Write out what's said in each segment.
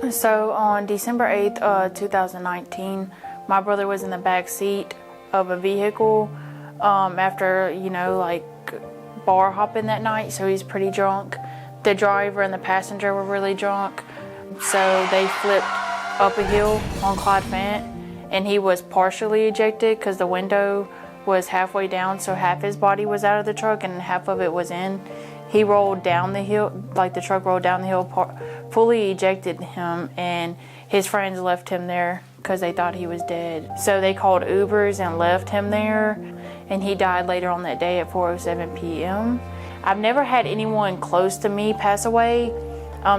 So on December 8th, 2019, my brother was in the back seat of a vehicle after, like bar hopping that night, so he's pretty drunk. The driver and the passenger were really drunk, so they flipped up a hill on Clyde Fant, and he was partially ejected because the window was halfway down, so half his body was out of the truck and half of it was in. He rolled down the hill, like the truck rolled down the hill, fully ejected him, and his friends left him there because they thought he was dead. So they called Ubers and left him there, and he died later on that day at 4:07 p.m. I've never had anyone close to me pass away,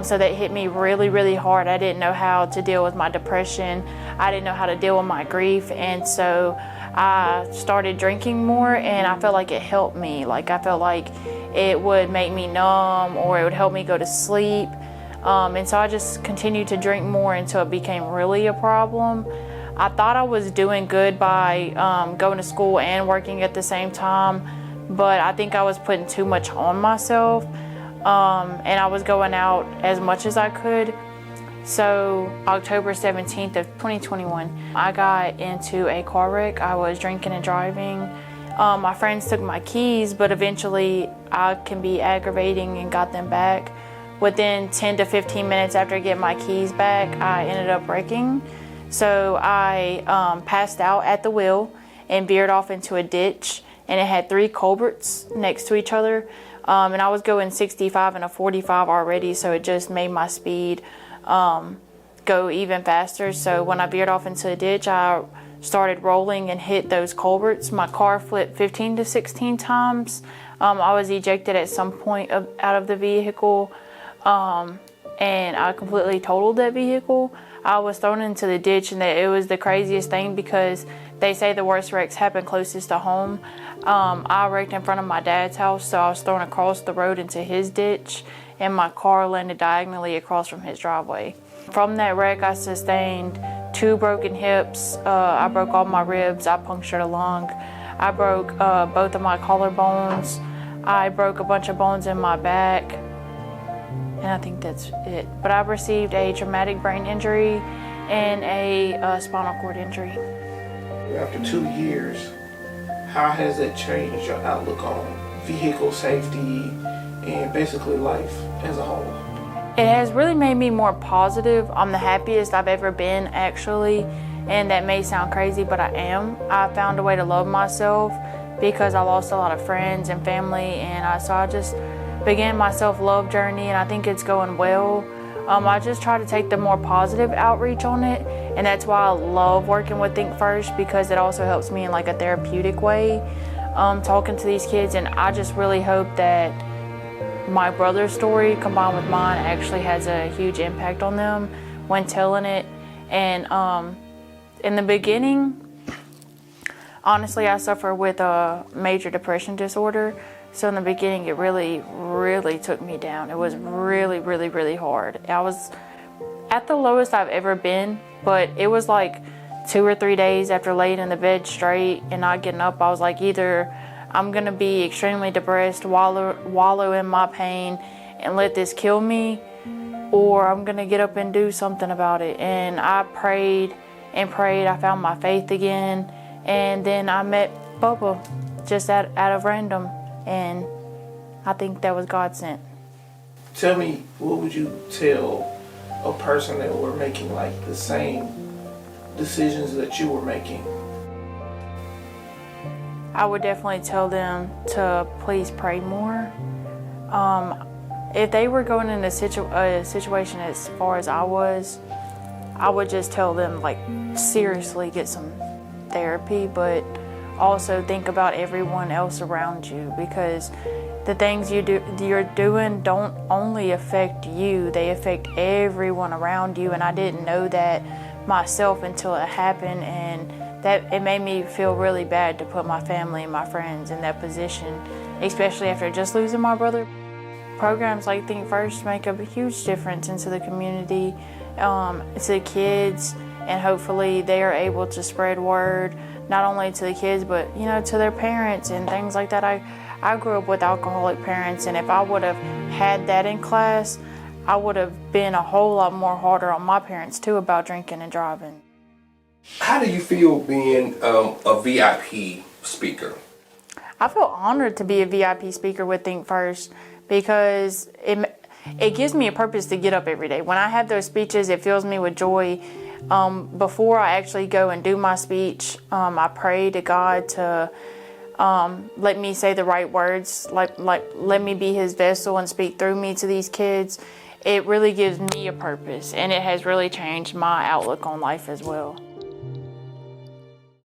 so that hit me really, really hard. I didn't know how to deal with my depression. I didn't know how to deal with my grief, and so I started drinking more, and I felt like it helped me. Like, I felt like it would make me numb, or it would help me go to sleep. And so I just continued to drink more until it became really a problem. I thought I was doing good by going to school and working at the same time, but I think I was putting too much on myself, and I was going out as much as I could. So October 17th of 2021, I got into a car wreck. I was drinking and driving. My friends took my keys, but eventually I can be aggravating and got them back. Within 10 to 15 minutes after getting my keys back, I ended up wrecking. So I passed out at the wheel and veered off into a ditch, and it had 3 culverts next to each other. And I was going 65 and a 45 already, so it just made my speed go even faster. So when I veered off into the ditch, I started rolling and hit those culverts. My car flipped 15 to 16 times. I was ejected at some point out of the vehicle, and I completely totaled that vehicle. I was thrown into the ditch, and it was the craziest thing because they say the worst wrecks happen closest to home. I wrecked in front of my dad's house, so I was thrown across the road into his ditch, and my car landed diagonally across from his driveway. From that wreck, I sustained 2 broken hips. I broke all my ribs. I punctured a lung. I broke both of my collarbones. I broke a bunch of bones in my back, and I think that's it. But I received a traumatic brain injury and a spinal cord injury. After 2 years, how has that changed your outlook on vehicle safety and basically life as a whole? It has really made me more positive. I'm the happiest I've ever been, actually, and that may sound crazy, but I am. I found a way to love myself because I lost a lot of friends and family, and so I just began my self-love journey, and I think it's going well. I just try to take the more positive outreach on it, and that's why I love working with ThinkFirst, because it also helps me in like a therapeutic way, talking to these kids. And I just really hope that my brother's story combined with mine actually has a huge impact on them when telling it. And in the beginning, honestly, I suffer with a major depression disorder. So in the beginning, it really, really took me down. It was really, really, really hard. I was at the lowest I've ever been, but it was like 2 or 3 days after laying in the bed straight and not getting up. I was like, either I'm gonna be extremely depressed, wallow in my pain and let this kill me, or I'm gonna get up and do something about it. And I prayed and prayed. I found my faith again, and then I met Bubba just out of random. And I think that was God sent. Tell me, what would you tell a person that were making like the same decisions that you were making? I would definitely tell them to please pray more. If they were going in a situation as far as I was, I would just tell them, like, seriously get some therapy, but also think about everyone else around you, because the things you're doing don't only affect you, they affect everyone around you. And I didn't know that myself until it happened, and that it made me feel really bad to put my family and my friends in that position, especially after just losing my brother. Programs like ThinkFirst make a huge difference into the community, to the kids, and hopefully they are able to spread word not only to the kids, but to their parents and things like that. I grew up with alcoholic parents, and if I would have had that in class, I would have been a whole lot more harder on my parents too about drinking and driving. How do you feel being a VIP speaker? I feel honored to be a VIP speaker with ThinkFirst because it gives me a purpose to get up every day. When I have those speeches, it fills me with joy. Before I actually go and do my speech, I pray to God to let me say the right words, like let me be His vessel and speak through me to these kids. It really gives me a purpose, and it has really changed my outlook on life as well.